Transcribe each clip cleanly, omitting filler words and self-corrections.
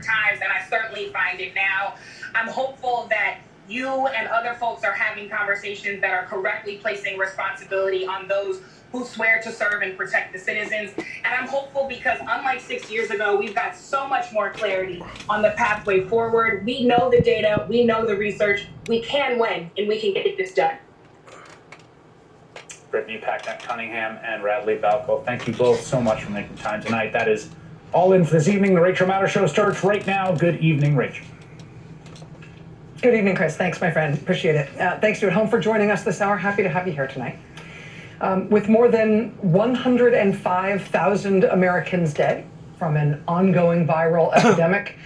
York Times, and I certainly find it now. I'm hopeful that you and other folks are having conversations that are correctly placing responsibility on those who swear to serve and protect the citizens. And I'm hopeful because unlike 6 years ago, we've got so much more clarity on the pathway forward. We know the data, we know the research, we can win, and we can get this done. Brittany Packnett-Cunningham and Radley Balco, thank you both so much for making time tonight. That is all in for this evening. The Rachel Maddow Show starts right now. Good evening, Rachel. Good evening, Chris. Thanks, my friend. Appreciate it. Thanks to at home for joining us this hour. Happy to have you here tonight. With more than 105,000 Americans dead from an ongoing viral epidemic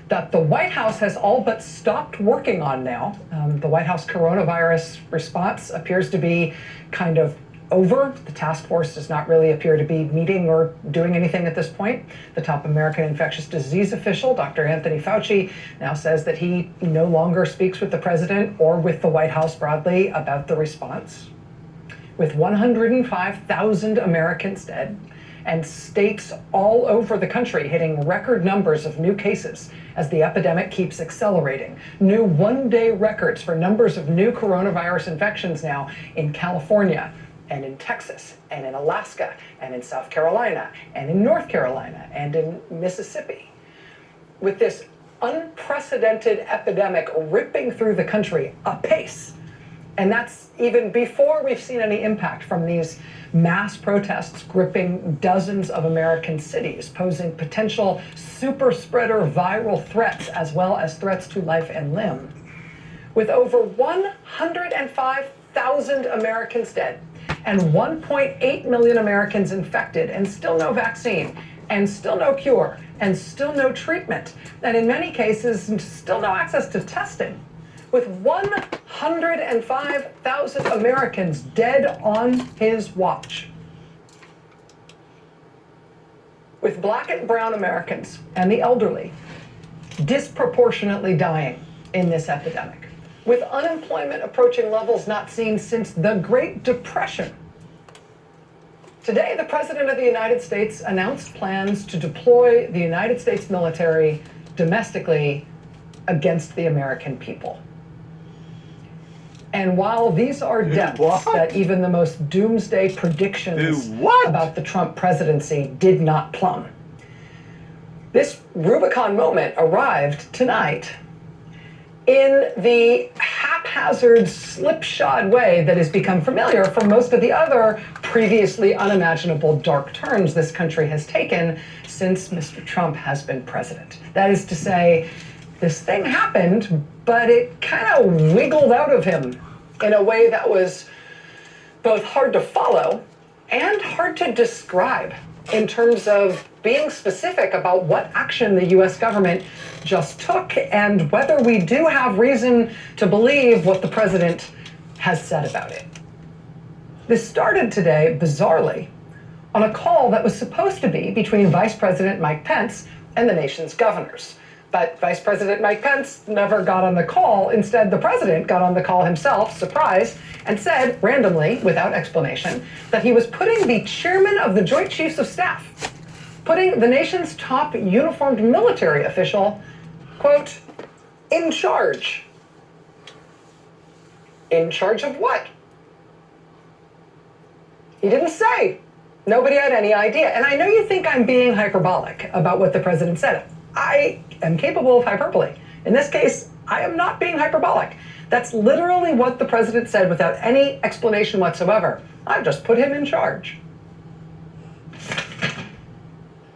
that the White House has all but stopped working on now. The White House coronavirus response appears to be kind of over. The task force does not really appear to be meeting or doing anything at this point. The top American infectious disease official, Dr. Anthony Fauci, now says that he no longer speaks with the president or with the White House broadly about the response. With 105,000 Americans dead and states all over the country hitting record numbers of new cases as the epidemic keeps accelerating. New one-day records for numbers of new coronavirus infections now in California and in Texas and in Alaska and in South Carolina and in North Carolina and in Mississippi. With this unprecedented epidemic ripping through the country apace, and that's even before we've seen any impact from these mass protests gripping dozens of American cities, posing potential super spreader viral threats as well as threats to life and limb. With over 105,000 Americans dead and 1.8 million Americans infected and still no vaccine and still no cure and still no treatment, and in many cases still no access to testing. With 105,000 Americans dead on his watch. With Black and brown Americans and the elderly disproportionately dying in this epidemic. With unemployment approaching levels not seen since the Great Depression. Today, the President of the United States announced plans to deploy the United States military domestically against the American people. And while these are depths that even the most doomsday predictions about the Trump presidency did not plumb, this Rubicon moment arrived tonight in the haphazard, slipshod way that has become familiar for most of the other previously unimaginable dark turns this country has taken since Mr. Trump has been president. That is to say, this thing happened, but it kind of wiggled out of him in a way that was both hard to follow and hard to describe in terms of being specific about what action the U.S. government just took and whether we do have reason to believe what the president has said about it. This started today, bizarrely, on a call that was supposed to be between Vice President Mike Pence and the nation's governors. But Vice President Mike Pence never got on the call. Instead, the president got on the call himself, surprised, and said, randomly, without explanation, that he was putting the chairman of the Joint Chiefs of Staff, putting the nation's top uniformed military official, quote, in charge. In charge of what? He didn't say. Nobody had any idea. And I know you think I'm being hyperbolic about what the president said. I am capable of hyperbole. In this case, I am not being hyperbolic. That's literally what the president said without any explanation whatsoever. I've just put him in charge.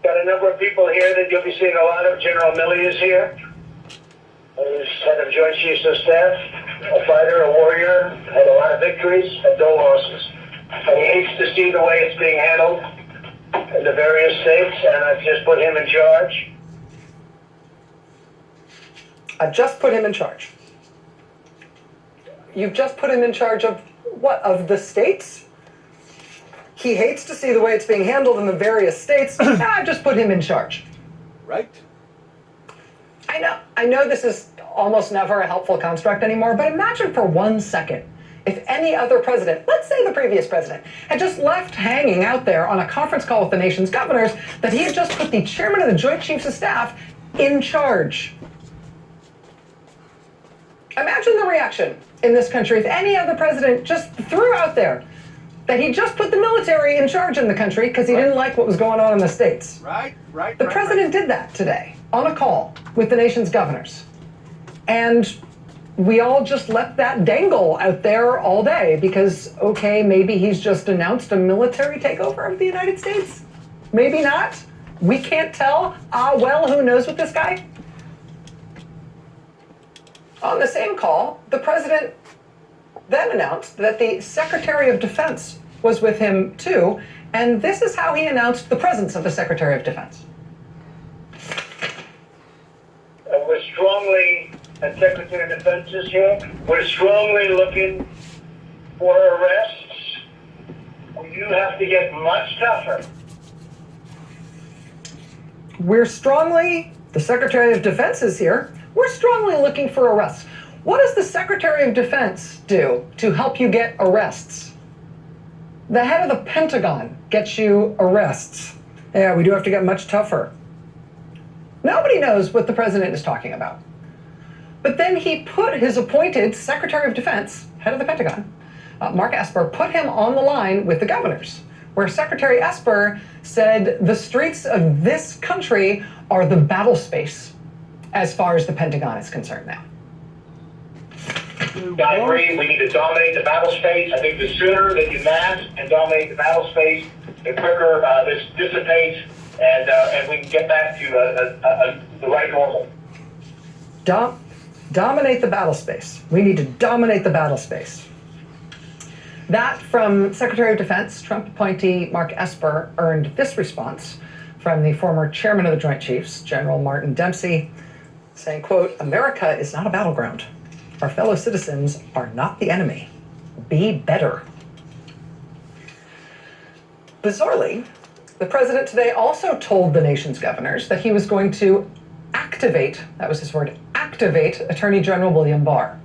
Got a number of people here that you'll be seeing a lot of. General Milley is here. He's head of Joint Chiefs of Staff, a fighter, a warrior, had a lot of victories and no losses. And he hates to see the way it's being handled in the various states, and I've just put him in charge. I've just put him in charge. You've just put him in charge of what? Of the states? He hates to see the way it's being handled in the various states. I've just put him in charge. Right? I know this is almost never a helpful construct anymore, but imagine for 1 second if any other president, let's say the previous president, had just left hanging out there on a conference call with the nation's governors that he had just put the chairman of the Joint Chiefs of Staff in charge. Imagine the reaction in this country if any other president just threw out there that he just put the military in charge in the country because he didn't like what was going on in the states. The president did that today on a call with the nation's governors. And we all just let that dangle out there all day because, okay, maybe he's just announced a military takeover of the United States. Maybe not. We can't tell. Well, who knows with this guy? On the same call, the president then announced that the Secretary of Defense was with him too, and this is how he announced the presence of the Secretary of Defense. We're strongly, and Secretary of Defense is here, we're strongly looking for arrests. You have to get much tougher. The Secretary of Defense is here, we're strongly looking for arrests. What does the Secretary of Defense do to help you get arrests? The head of the Pentagon gets you arrests. Yeah, we do have to get much tougher. Nobody knows what the president is talking about. But then he put his appointed Secretary of Defense, head of the Pentagon, Mark Esper, put him on the line with the governors, where Secretary Esper said the streets of this country are the battle space as far as the Pentagon is concerned now. I agree, we need to dominate the battle space. I think the sooner that you mass and dominate the battle space, the quicker this dissipates and we can get back to the right normal. Dominate the battle space. We need to dominate the battle space. That from Secretary of Defense, Trump appointee Mark Esper, earned this response from the former chairman of the Joint Chiefs, General Martin Dempsey, saying, quote, "America is not a battleground. Our fellow citizens are not the enemy. Be better." Bizarrely, the president today also told the nation's governors that he was going to activate, that was his word, activate Attorney General William Barr.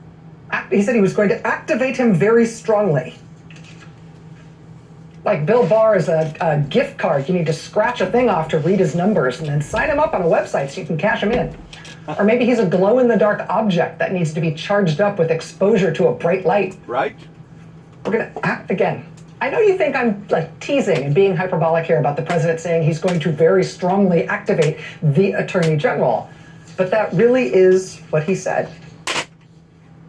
He said he was going to activate him very strongly. Like Bill Barr is a gift card. You need to scratch a thing off to read his numbers and then sign him up on a website so you can cash him in. Or maybe he's a glow-in-the-dark object that needs to be charged up with exposure to a bright light. Right. We're going to act again. I know you think I'm like teasing and being hyperbolic here about the president saying he's going to very strongly activate the Attorney General, but that really is what he said.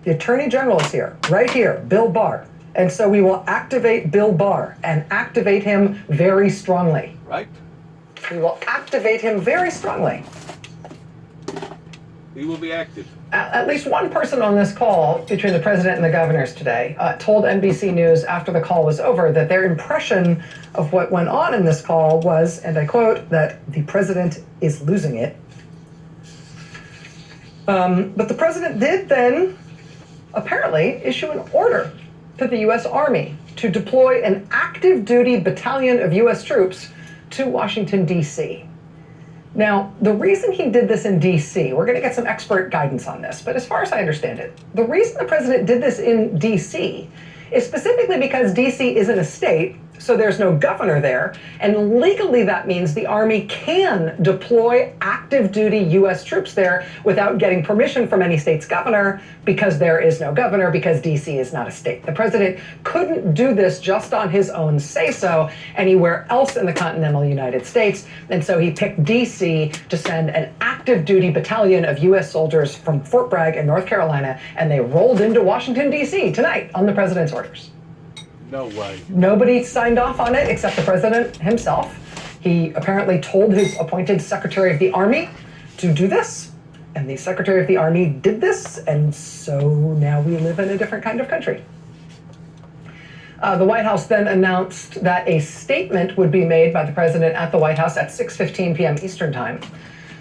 The Attorney General is here, right here, Bill Barr. And so we will activate Bill Barr and activate him very strongly. Right. We will activate him very strongly. He will be active. At least one person on this call between the president and the governors today told NBC News after the call was over that their impression of what went on in this call was, and I quote, that the president is losing it. But the president did then apparently issue an order to the U.S. Army to deploy an active duty battalion of U.S. troops to Washington, D.C. Now, the reason he did this in D.C., we're going to get some expert guidance on this, but as far as I understand it, the reason the president did this in D.C. is specifically because D.C. isn't a state, so there's no governor there, and legally that means the Army can deploy active duty U.S. troops there without getting permission from any state's governor because there is no governor, because D.C. is not a state. The president couldn't do this just on his own say-so anywhere else in the continental United States, and so he picked D.C. to send an active duty battalion of U.S. soldiers from Fort Bragg in North Carolina, and they rolled into Washington, D.C. tonight on the president's orders. No way. Nobody signed off on it except the president himself. He apparently told his appointed Secretary of the Army to do this, and the Secretary of the Army did this, and so now we live in a different kind of country. The White House then announced that a statement would be made by the president at the White House at 6:15 p.m. Eastern Time.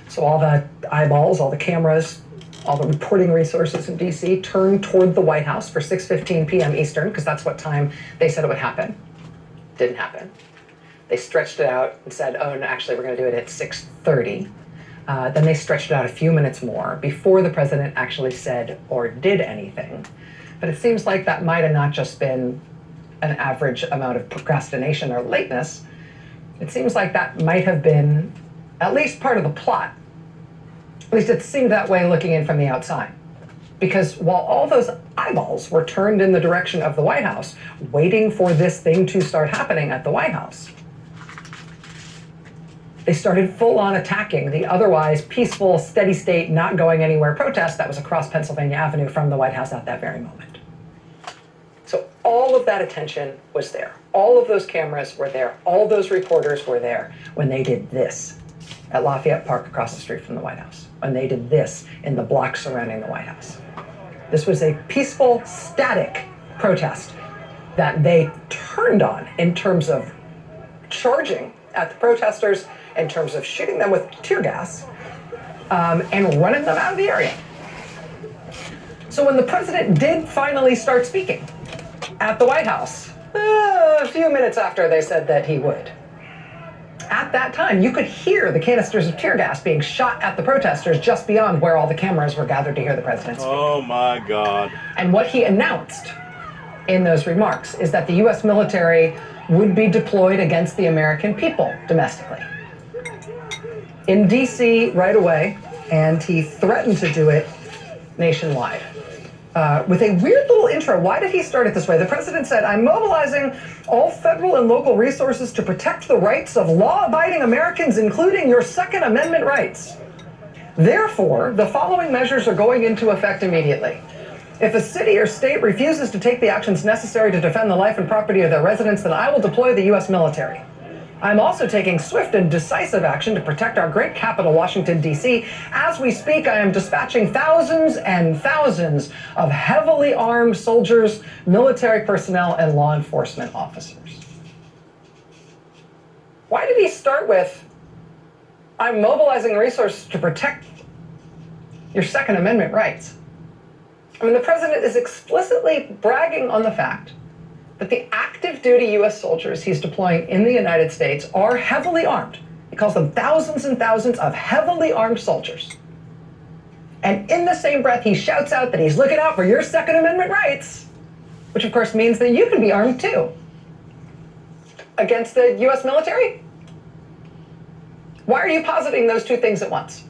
So all the eyeballs, all the cameras, all the reporting resources in D.C. turned toward the White House for 6:15 p.m. Eastern, because that's what time they said it would happen. Didn't happen. They stretched it out and said, oh, no, actually, we're going to do it at 6:30. Then they stretched it out a few minutes more before the president actually said or did anything. But it seems like that might have not just been an average amount of procrastination or lateness. It seems like that might have been at least part of the plot. At least it seemed that way looking in from the outside. Because while all those eyeballs were turned in the direction of the White House, waiting for this thing to start happening at the White House, they started full-on attacking the otherwise peaceful, steady state, not going anywhere protest that was across Pennsylvania Avenue from the White House at that very moment. So all of that attention was there. All of those cameras were there. All those reporters were there when they did this at Lafayette Park across the street from the White House, when they did this in the block surrounding the White House. This was a peaceful, static protest that they turned on in terms of charging at the protesters, in terms of shooting them with tear gas, and running them out of the area. So when the president did finally start speaking at the White House, a few minutes after they said that he would, at that time, you could hear the canisters of tear gas being shot at the protesters just beyond where all the cameras were gathered to hear the president speak. Oh my God. And what he announced in those remarks is that the U.S. military would be deployed against the American people domestically. In D.C. right away, and he threatened to do it nationwide. With a weird little intro. Why did he start it this way? The president said, "I'm mobilizing all federal and local resources to protect the rights of law-abiding Americans, including your Second Amendment rights. Therefore, the following measures are going into effect immediately. If a city or state refuses to take the actions necessary to defend the life and property of their residents, then I will deploy the U.S. military. I'm also taking swift and decisive action to protect our great capital, Washington, D.C. As we speak, I am dispatching thousands and thousands of heavily armed soldiers, military personnel, and law enforcement officers." Why did he start with, "I'm mobilizing resources to protect your Second Amendment rights"? I mean, the president is explicitly bragging on the fact that the active duty U.S. soldiers he's deploying in the United States are heavily armed. He calls them thousands and thousands of heavily armed soldiers. And in the same breath, he shouts out that he's looking out for your Second Amendment rights, which of course means that you can be armed too. Against the U.S. military? Why are you positing those two things at once?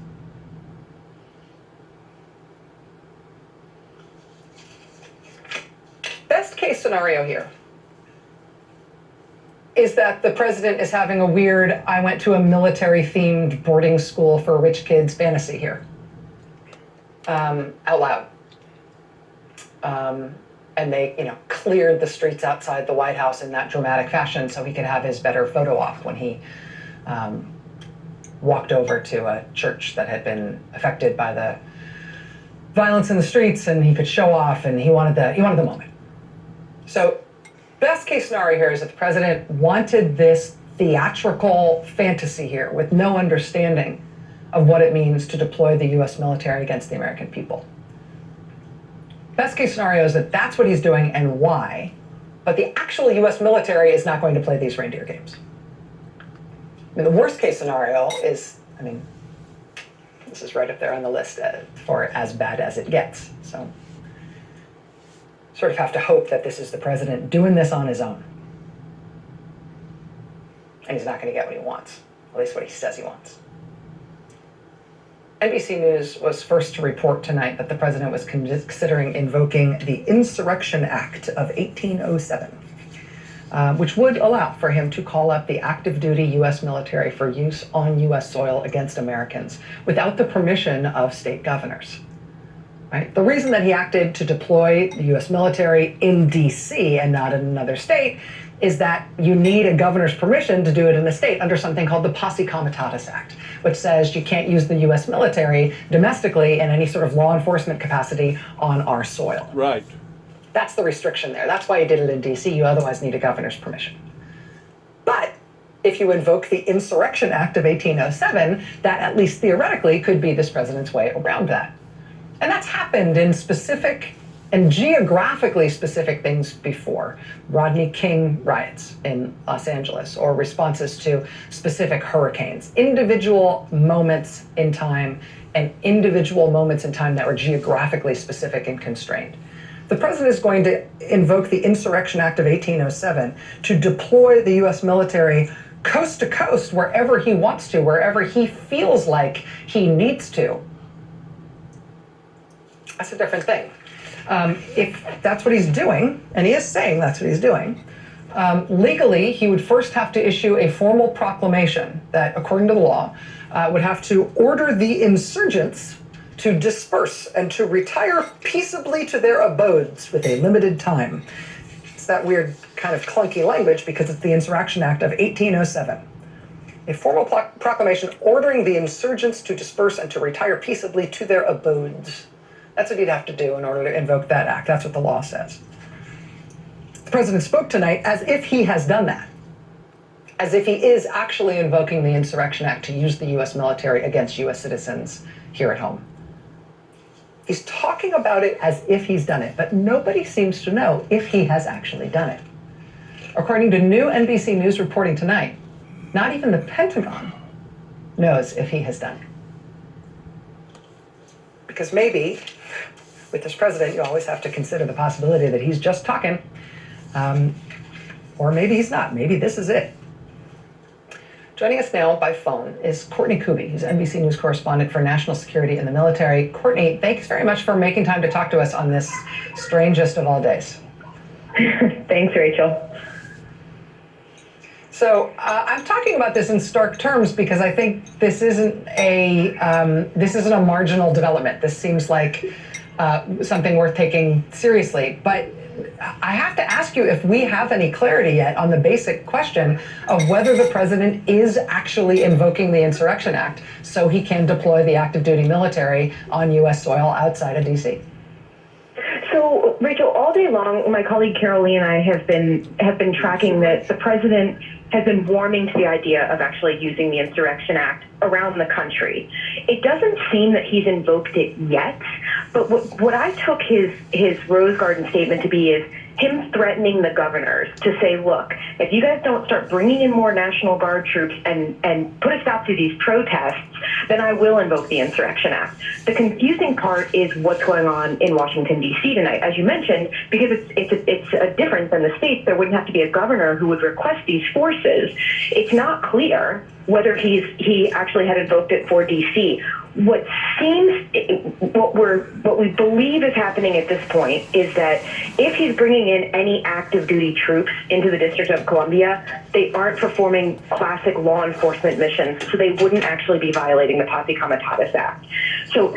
Best case scenario here is that the president is having a weird, I went to a military-themed boarding school for rich kids fantasy here, out loud. And they, cleared the streets outside the White House in that dramatic fashion so he could have his better photo op when he walked over to a church that had been affected by the violence in the streets, and he could show off, and he wanted the moment. So, best case scenario here is that the president wanted this theatrical fantasy here with no understanding of what it means to deploy the U.S. military against the American people. Best case scenario is that that's what he's doing and why, but the actual U.S. military is not going to play these reindeer games. I mean, the worst case scenario is, this is right up there on the list for as bad as it gets. So, sort of have to hope that this is the president doing this on his own. And he's not going to get what he wants, at least what he says he wants. NBC News was first to report tonight that the president was considering invoking the Insurrection Act of 1807, which would allow for him to call up the active duty U.S. military for use on U.S. soil against Americans without the permission of state governors. Right? The reason that he acted to deploy the U.S. military in D.C. and not in another state is that you need a governor's permission to do it in a state under something called the Posse Comitatus Act, which says you can't use the U.S. military domestically in any sort of law enforcement capacity on our soil. Right. That's the restriction there. That's why you did it in D.C. You otherwise need a governor's permission. But if you invoke the Insurrection Act of 1807, that at least theoretically could be this president's way around that. And that's happened in specific and geographically specific things before. Rodney King riots in Los Angeles, or responses to specific hurricanes. Individual moments in time, and individual moments in time that were geographically specific and constrained. The president is going to invoke the Insurrection Act of 1807 to deploy the U.S. military coast to coast wherever he wants to, wherever he feels like he needs to, That's a different thing. If that's what he's doing, and he is saying that's what he's doing, legally, he would first have to issue a formal proclamation that, according to the law, would have to order the insurgents to disperse and to retire peaceably to their abodes with a limited time. It's that weird kind of clunky language because it's the Insurrection Act of 1807. A formal proclamation ordering the insurgents to disperse and to retire peaceably to their abodes. That's what he'd have to do in order to invoke that act. That's what the law says. The president spoke tonight as if he has done that, as if he is actually invoking the Insurrection Act to use the U.S. military against U.S. citizens here at home. He's talking about it as if he's done it, but nobody seems to know if he has actually done it. According to new NBC News reporting tonight, not even the Pentagon knows if he has done it. Because maybe, with this president, you always have to consider the possibility that he's just talking, or maybe he's not. Maybe this is it. Joining us now by phone is Courtney Kuby, who's NBC News correspondent for national security in the military. Courtney, thanks very much for making time to talk to us on this strangest of all days. Thanks, Rachel. So I'm talking about this in stark terms because I think this isn't a marginal development. This seems like something worth taking seriously. But I have to ask you if we have any clarity yet on the basic question of whether the president is actually invoking the Insurrection Act so he can deploy the active duty military on U.S. soil outside of D.C. So, Rachel, all day long, my colleague Carol Lee and I have been tracking that the president has been warming to the idea of actually using the Insurrection Act around the country. It doesn't seem that he's invoked it yet, but what I took his Rose Garden statement to be is him threatening the governors to say, look, if you guys don't start bringing in more National Guard troops and put a stop to these protests, then I will invoke the Insurrection Act. The confusing part is what's going on in Washington, D.C. tonight, as you mentioned, because it's a difference than the states. There wouldn't have to be a governor who would request these forces. It's not clear whether he actually had invoked it for D.C. What we believe is happening at this point is that if he's bringing in any active duty troops into the District of Columbia, they aren't performing classic law enforcement missions, so they wouldn't actually be violating the Posse Comitatus Act. So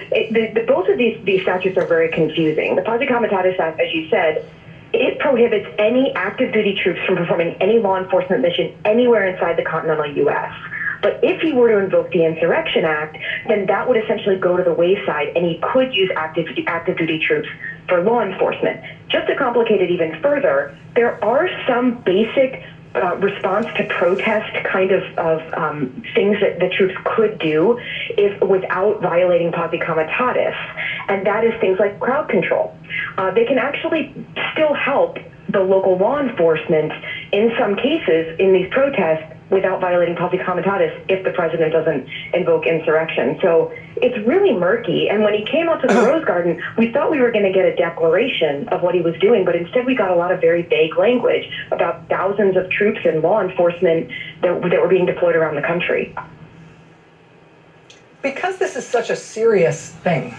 both of these statutes are very confusing. The Posse Comitatus Act, as you said, it prohibits any active duty troops from performing any law enforcement mission anywhere inside the continental U.S. But if he were to invoke the Insurrection Act, then that would essentially go to the wayside, and he could use active duty troops for law enforcement. Just to complicate it even further, there are some basic response to protest kind of things that the troops could do without violating Posse Comitatus, and that is things like crowd control. They can actually still help the local law enforcement in some cases in these protests without violating Posse Comitatus if the president doesn't invoke insurrection. So it's really murky. And when he came out to the Rose Garden, we thought we were going to get a declaration of what he was doing, but instead we got a lot of very vague language about thousands of troops and law enforcement that were being deployed around the country. Because this is such a serious thing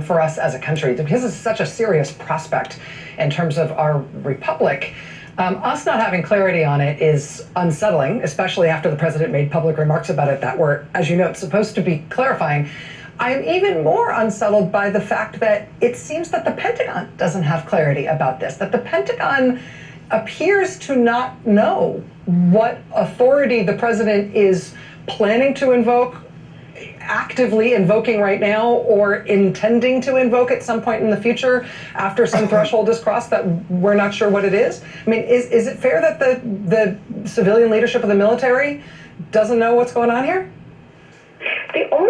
for us as a country, because it's such a serious prospect in terms of our republic, us not having clarity on it is unsettling, especially after the president made public remarks about it that were, as you know, it's supposed to be clarifying. I'm even more unsettled by the fact that it seems that the Pentagon doesn't have clarity about this, that the Pentagon appears to not know what authority the president is planning to invoke, actively invoking right now, or intending to invoke at some point in the future after some threshold is crossed that we're not sure what it is. I mean, is it fair that the civilian leadership of the military doesn't know what's going on here? The only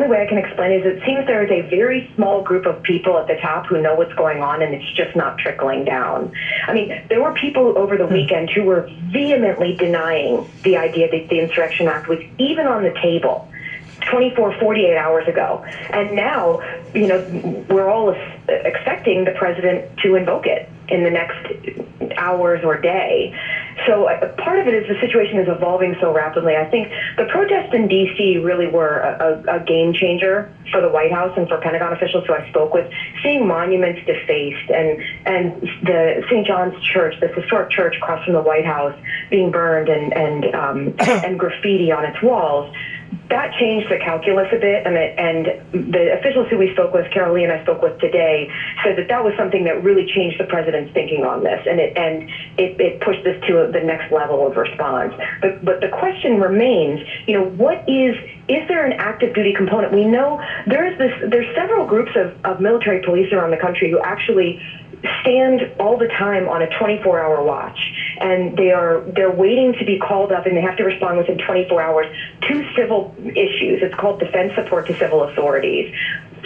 way I can explain is it seems there is a very small group of people at the top who know what's going on, and it's just not trickling down. I mean, there were people over the weekend who were vehemently denying the idea that the Insurrection Act was even on the table 48 hours ago. And now, we're all expecting the president to invoke it in the next hours or day. So part of it is the situation is evolving so rapidly. I think the protests in D.C. really were a game changer for the White House and for Pentagon officials who I spoke with. Seeing monuments defaced and the St. John's Church, this historic church across from the White House, being burned and graffiti on its walls. That changed the calculus a bit, and the officials who we spoke with, Carol Lee and I spoke with today, said that was something that really changed the president's thinking on this, and it pushed this to the next level of response. But the question remains, what is there an active duty component? We know there's several groups of military police around the country who actually stand all the time on a 24-hour watch, and they're waiting to be called up, and they have to respond within 24 hours to civil issues. It's called defense support to civil authorities.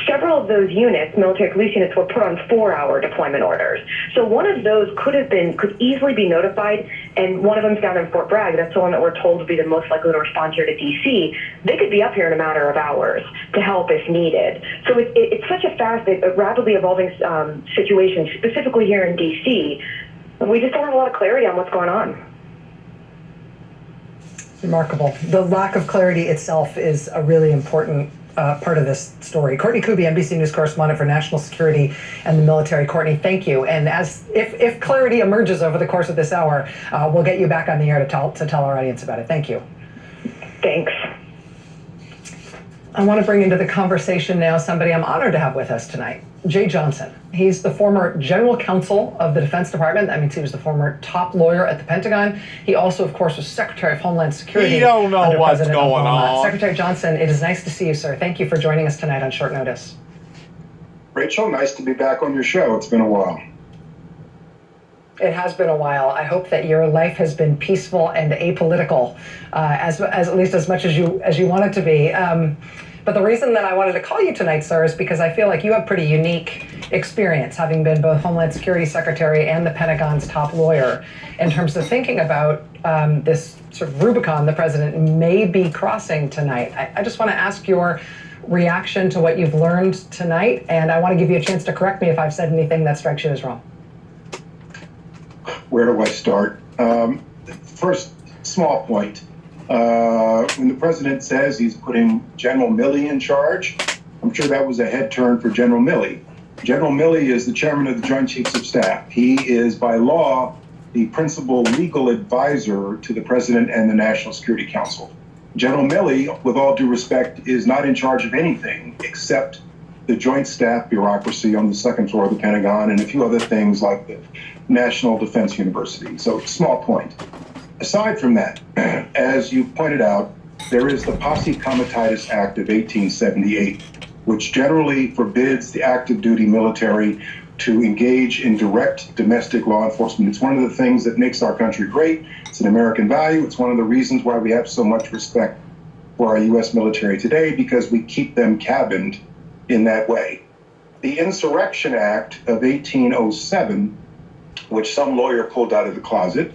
Several of those units, military police units, were put on 4-hour deployment orders. So one of those could easily be notified, and one of them's down in Fort Bragg. That's the one that we're told would be the most likely to respond here to D.C. They could be up here in a matter of hours to help if needed. So it's such a fast, rapidly evolving situation, specifically here in D.C. We just don't have a lot of clarity on what's going on. Remarkable. The lack of clarity itself is a really important part of this story. Courtney Kuby, NBC News correspondent for national security and the military. Courtney, thank you. And if clarity emerges over the course of this hour, we'll get you back on the air to tell our audience about it. Thank you. Thanks. I want to bring into the conversation now somebody I'm honored to have with us tonight, Jay Johnson. He's the former general counsel of the Defense Department. That means he was the former top lawyer at the Pentagon. He also, of course, was Secretary of Homeland Security. You don't know under what's President going Obama. on. Secretary Johnson, it is nice to see you, sir. Thank you for joining us tonight on short notice. Rachel, nice to be back on your show. It's been a while. It has been a while. I hope that your life has been peaceful and apolitical, as at least as much as you want it to be. But the reason that I wanted to call you tonight, sir, is because I feel like you have pretty unique experience, having been both Homeland Security Secretary and the Pentagon's top lawyer, in terms of thinking about this sort of Rubicon the president may be crossing tonight. I just want to ask your reaction to what you've learned tonight, and I want to give you a chance to correct me if I've said anything that strikes you as wrong. Where do I start? First, small point. When the president says he's putting General Milley in charge, I'm sure that was a head turn for General Milley. General Milley is the chairman of the Joint Chiefs of Staff. He is, by law, the principal legal advisor to the president and the National Security Council. General Milley, with all due respect, is not in charge of anything except the joint staff bureaucracy on the second floor of the Pentagon and a few other things like the National Defense University. So, small point. Aside from that, as you pointed out, there is the Posse Comitatus Act of 1878, which generally forbids the active duty military to engage in direct domestic law enforcement. It's one of the things that makes our country great. It's an American value. It's one of the reasons why we have so much respect for our U.S. military today, because we keep them cabined in that way. The Insurrection Act of 1807, which some lawyer pulled out of the closet,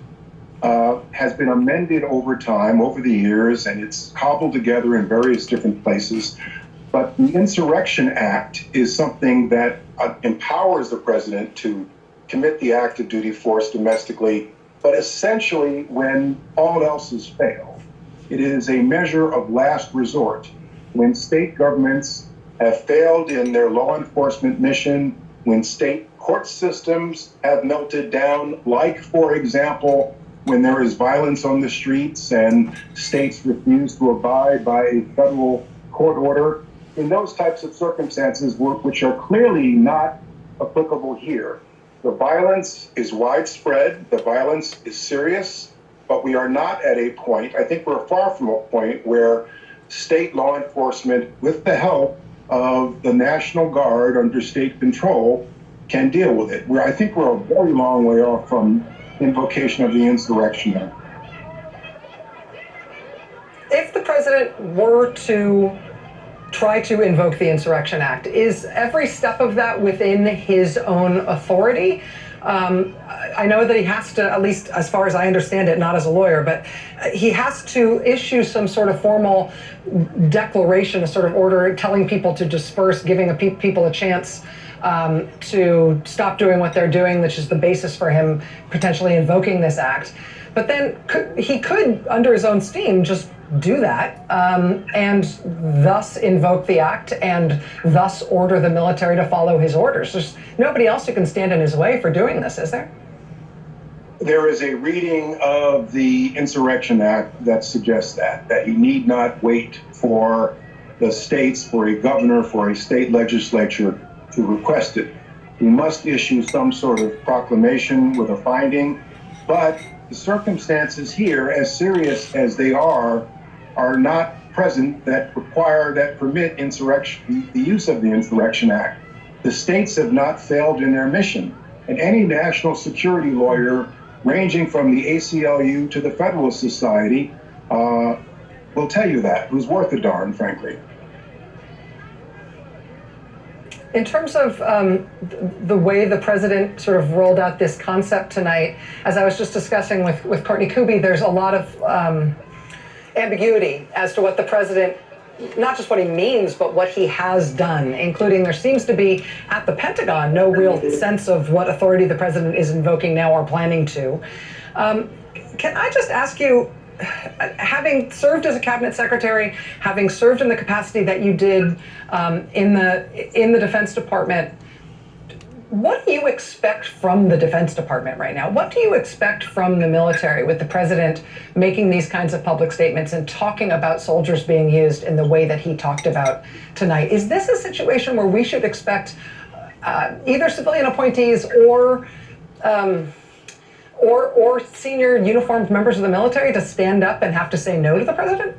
has been amended over time, over the years, and it's cobbled together in various different places. But the Insurrection Act is something that empowers the president to commit the active duty force domestically, but essentially when all else has failed. It is a measure of last resort. When state governments have failed in their law enforcement mission, when state court systems have melted down, like, for example, when there is violence on the streets and states refuse to abide by a federal court order, in those types of circumstances, which are clearly not applicable here, the violence is widespread, the violence is serious, but we are not at a point, I think we're far from a point, where state law enforcement, with the help of the National Guard under state control, can deal with it. I think we're a very long way off from invocation of the Insurrection Act. If the president were to try to invoke the Insurrection Act, is every step of that within his own authority? I know that he has to, at least as far as I understand it, not as a lawyer, but he has to issue some sort of formal declaration, a sort of order telling people to disperse, giving people a chance to stop doing what they're doing, which is the basis for him potentially invoking this act. But then he could, under his own steam, just do that and thus invoke the act and thus order the military to follow his orders. There's nobody else who can stand in his way for doing this, is there? There is a reading of the Insurrection Act that suggests that you need not wait for the states, for a governor, for a state legislature to request it. You must issue some sort of proclamation with a finding, but the circumstances here, as serious as they are not present that permit insurrection, the use of the Insurrection Act. The states have not failed in their mission, and any national security lawyer, ranging from the ACLU to the Federalist Society, will tell you that, who's worth a darn, frankly. In terms of the way the president sort of rolled out this concept tonight, as I was just discussing with Courtney Kuby, there's a lot of ambiguity as to what the president, not just what he means, but what he has done, including there seems to be, at the Pentagon, no real sense of what authority the president is invoking now or planning to. Can I just ask you, having served as a cabinet secretary, having served in the capacity that you did in the Defense Department, what do you expect from the Defense Department right now? What do you expect from the military with the president making these kinds of public statements and talking about soldiers being used in the way that he talked about tonight? Is this a situation where we should expect either civilian appointees or senior uniformed members of the military to stand up and have to say no to the president?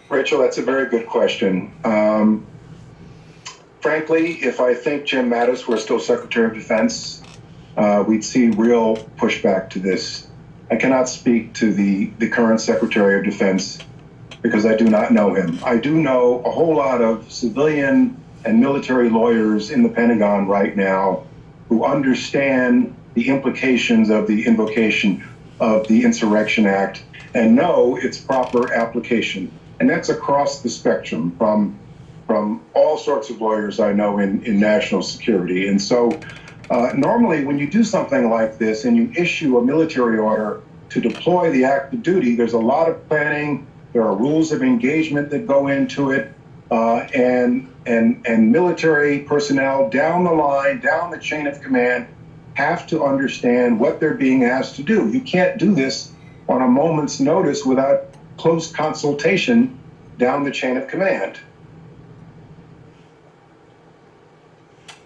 Rachel, that's a very good question. Frankly, if I think Jim Mattis were still Secretary of Defense, we'd see real pushback to this. I cannot speak to the current Secretary of Defense because I do not know him. I do know a whole lot of civilian and military lawyers in the Pentagon right now who understand the implications of the invocation of the Insurrection Act and know its proper application. And that's across the spectrum from all sorts of lawyers I know in national security. And so normally when you do something like this and you issue a military order to deploy the active duty, there's a lot of planning, there are rules of engagement that go into it, and military personnel down the line, down the chain of command, have to understand what they're being asked to do. You can't do this on a moment's notice without close consultation down the chain of command.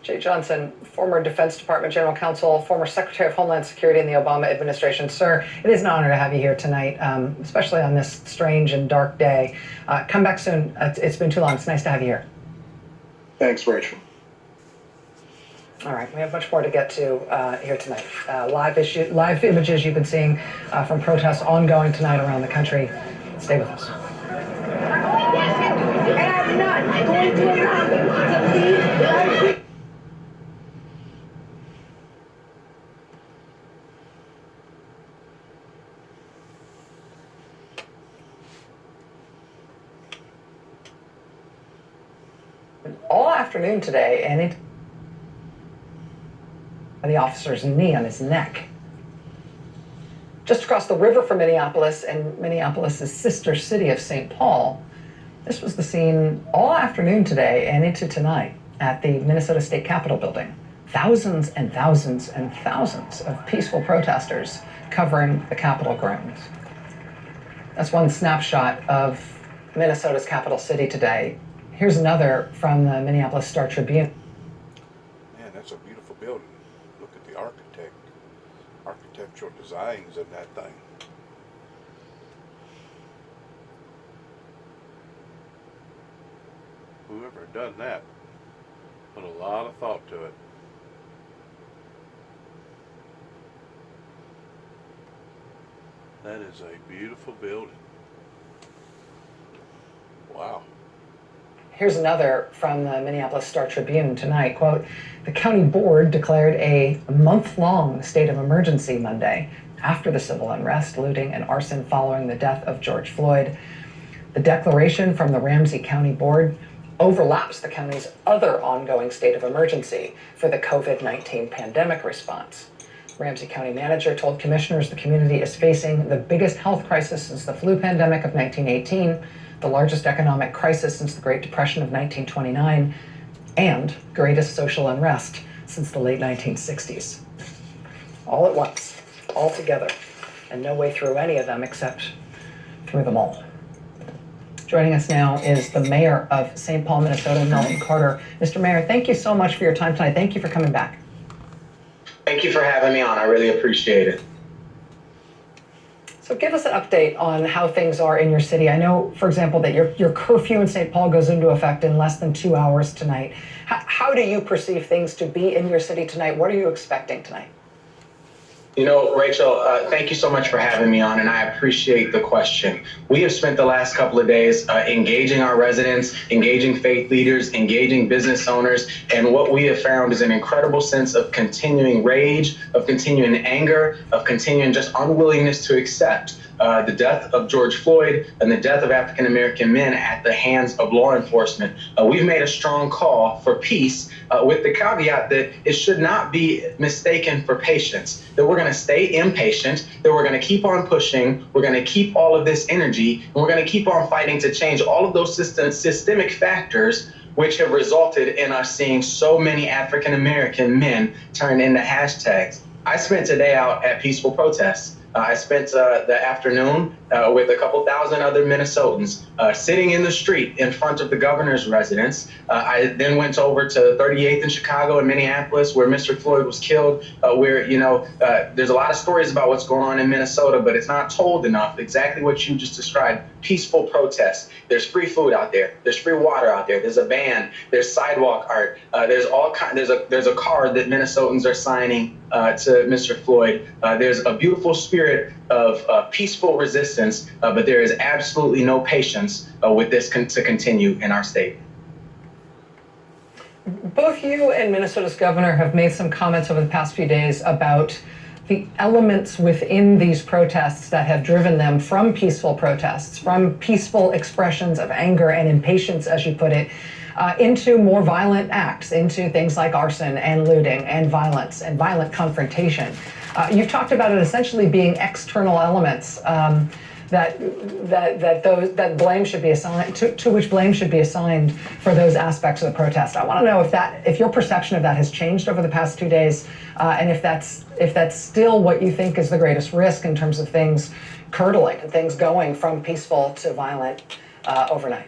Jay Johnson, former Defense Department General Counsel, former Secretary of Homeland Security in the Obama administration. Sir, it is an honor to have you here tonight, especially on this strange and dark day. Come back soon. It's been too long. It's nice to have you here. Thanks, Rachel. All right, we have much more to get to here tonight. Live images you've been seeing from protests ongoing tonight around the country. Stay with us. I'm not going to allow you to leave. All afternoon today, and the officer's knee on his neck. Just across the river from Minneapolis and Minneapolis' sister city of St. Paul, this was the scene all afternoon today and into tonight at the Minnesota State Capitol building. Thousands and thousands and thousands of peaceful protesters covering the Capitol grounds. That's one snapshot of Minnesota's capital city today. Here's another from the Minneapolis Star-Tribune. Man, that's a beautiful building. Look at the architectural designs of that thing. Whoever done that put a lot of thought to it. That is a beautiful building. Wow. Here's another from the Minneapolis Star-Tribune tonight. Quote, the county board declared a month-long state of emergency Monday after the civil unrest, looting, and arson following the death of George Floyd. The declaration from the Ramsey County Board overlaps the county's other ongoing state of emergency for the COVID-19 pandemic response. Ramsey County manager told commissioners the community is facing the biggest health crisis since the flu pandemic of 1918, the largest economic crisis since the Great Depression of 1929, and greatest social unrest since the late 1960s. All at once, all together, and no way through any of them except through them all. Joining us now is the mayor of St. Paul, Minnesota, Melvin Carter. Mr. Mayor, thank you so much for your time tonight. Thank you for coming back. Thank you for having me on. I really appreciate it. So give us an update on how things are in your city. I know, for example, that your curfew in St. Paul goes into effect in less than 2 hours tonight. How do you perceive things to be in your city tonight? What are you expecting tonight? You know, Rachel, thank you so much for having me on, and I appreciate the question. We have spent the last couple of days engaging our residents, engaging faith leaders, engaging business owners, and what we have found is an incredible sense of continuing rage, of continuing anger, of continuing just unwillingness to accept the death of George Floyd and the death of African-American men at the hands of law enforcement. We've made a strong call for peace with the caveat that it should not be mistaken for patience, that we're going to stay impatient, that we're going to keep on pushing, we're going to keep all of this energy, and we're going to keep on fighting to change all of those systemic factors which have resulted in us seeing so many African-American men turn into hashtags. I spent today out at peaceful protests. I spent the afternoon with a couple thousand other Minnesotans sitting in the street in front of the governor's residence. I then went over to 38th in Chicago and Minneapolis, where Mr. Floyd was killed, where, there's a lot of stories about what's going on in Minnesota, but it's not told enough. Exactly what you just described, peaceful protests. There's free food out there. There's free water out there. There's a band. There's sidewalk art. There's a card that Minnesotans are signing to Mr. Floyd. There's a beautiful spirit of peaceful resistance, but there is absolutely no patience with this to continue in our state. Both you and Minnesota's governor have made some comments over the past few days about the elements within these protests that have driven them from peaceful protests, from peaceful expressions of anger and impatience, as you put it, into more violent acts, into things like arson and looting and violence and violent confrontation. You've talked about it essentially being external elements that blame should be assigned to which blame should be assigned for those aspects of the protest. I want to know if your perception of that has changed over the past 2 days, and if that's still what you think is the greatest risk in terms of things curdling and things going from peaceful to violent overnight.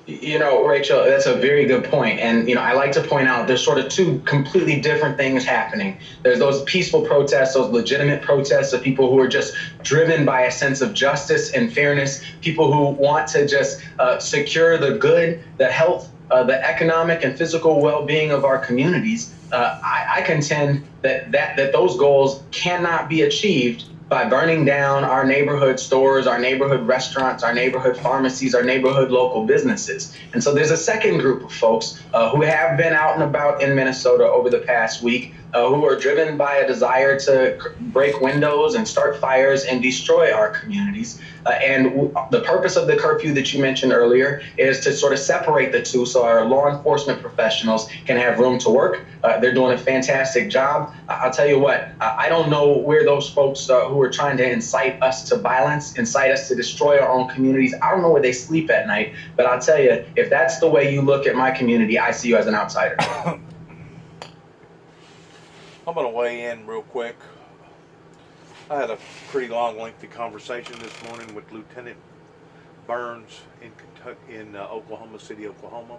You know, Rachel, that's a very good point. And, I like to point out there's sort of two completely different things happening. There's those peaceful protests, those legitimate protests of people who are just driven by a sense of justice and fairness, people who want to just secure the good, the health, the economic and physical well-being of our communities. I contend that those goals cannot be achieved by burning down our neighborhood stores, our neighborhood restaurants, our neighborhood pharmacies, our neighborhood local businesses. And so there's a second group of folks who have been out and about in Minnesota over the past week, who are driven by a desire to break windows and start fires and destroy our communities. And the purpose of the curfew that you mentioned earlier is to sort of separate the two so our law enforcement professionals can have room to work. They're doing a fantastic job. I'll tell you what, I don't know where those folks who are trying to incite us to violence, incite us to destroy our own communities, I don't know where they sleep at night. But I'll tell you, if that's the way you look at my community, I see you as an outsider. I'm going to weigh in real quick. I had a pretty long, lengthy conversation this morning with Lieutenant Burns in Oklahoma City, Oklahoma.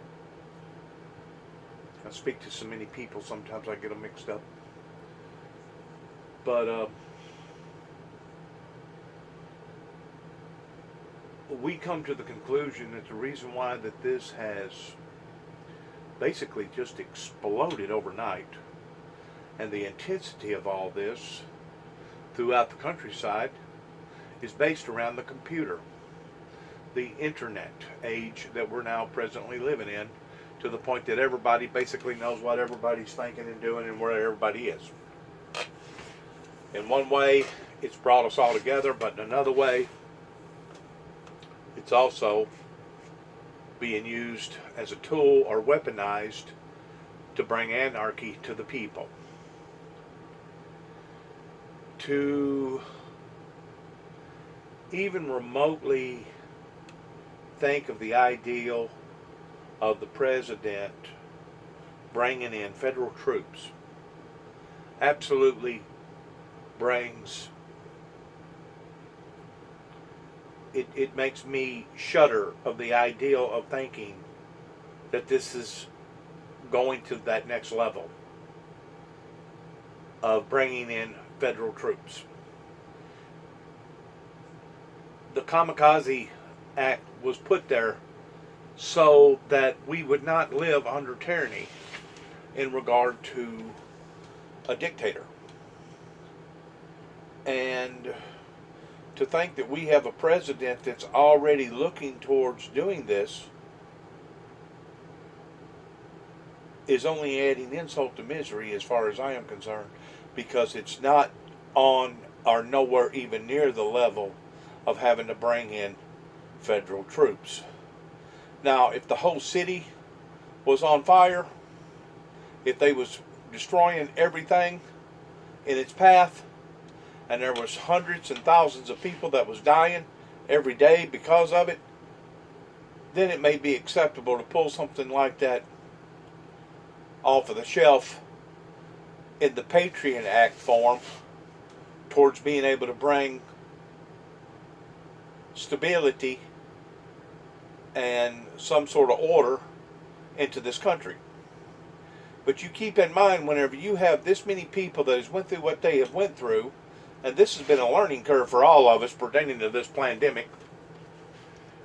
I speak to so many people, sometimes I get them mixed up. But we come to the conclusion that the reason why that this has basically just exploded overnight, and the intensity of all this throughout the countryside, is based around the computer, the internet age that we're now presently living in, to the point that everybody basically knows what everybody's thinking and doing and where everybody is. In one way, it's brought us all together, but in another way, it's also being used as a tool or weaponized to bring anarchy to the people. To even remotely think of the ideal of the president bringing in federal troops absolutely brings it makes me shudder of the ideal of thinking that this is going to that next level of bringing in federal troops. The Kamikaze Act was put there so that we would not live under tyranny in regard to a dictator. And to think that we have a president that's already looking towards doing this is only adding insult to misery as far as I am concerned, because it's not on or nowhere even near the level of having to bring in federal troops. Now, if the whole city was on fire, if they was destroying everything in its path, and there was hundreds and thousands of people that was dying every day because of it, then it may be acceptable to pull something like that off of the shelf in the Patriot Act form towards being able to bring stability and some sort of order into this country. But you keep in mind, whenever you have this many people that has went through what they have went through, and this has been a learning curve for all of us pertaining to this pandemic,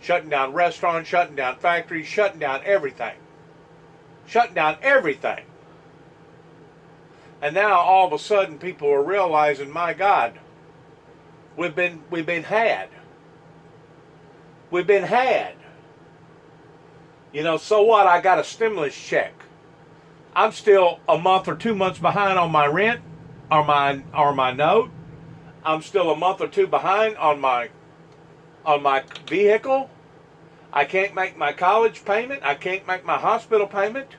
shutting down restaurants, shutting down factories, shutting down everything. Shutting down everything. And now all of a sudden people are realizing, my God, we've been had. We've been had. You know, so what? I got a stimulus check. I'm still a month or 2 months behind on my rent or my note. I'm still a month or two behind on my vehicle. I can't make my college payment. I can't make my hospital payment.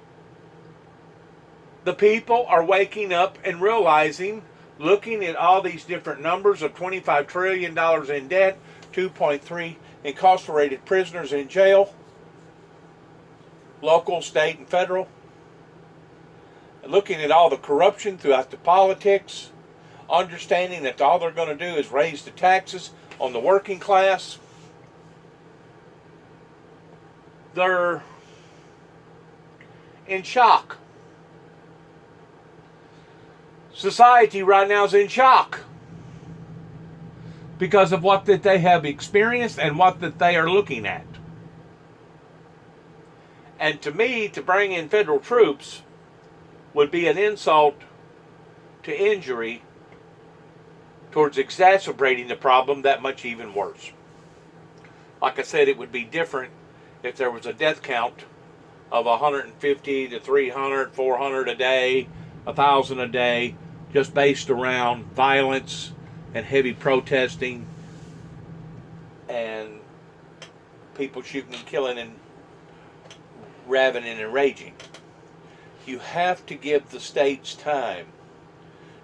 The people are waking up and realizing, looking at all these different numbers of $25 trillion in debt, 2.3 incarcerated prisoners in jail, local, state, and federal, and looking at all the corruption throughout the politics, understanding that all they're going to do is raise the taxes on the working class. They're in shock. Society right now is in shock because of what that they have experienced and what that they are looking at. And to me, to bring in federal troops would be an insult to injury towards exacerbating the problem that much even worse. Like I said, it would be different if there was a death count of 150 to 300, 400 a day, 1,000 a day, just based around violence and heavy protesting and people shooting and killing and ravening and raging. You have to give the states time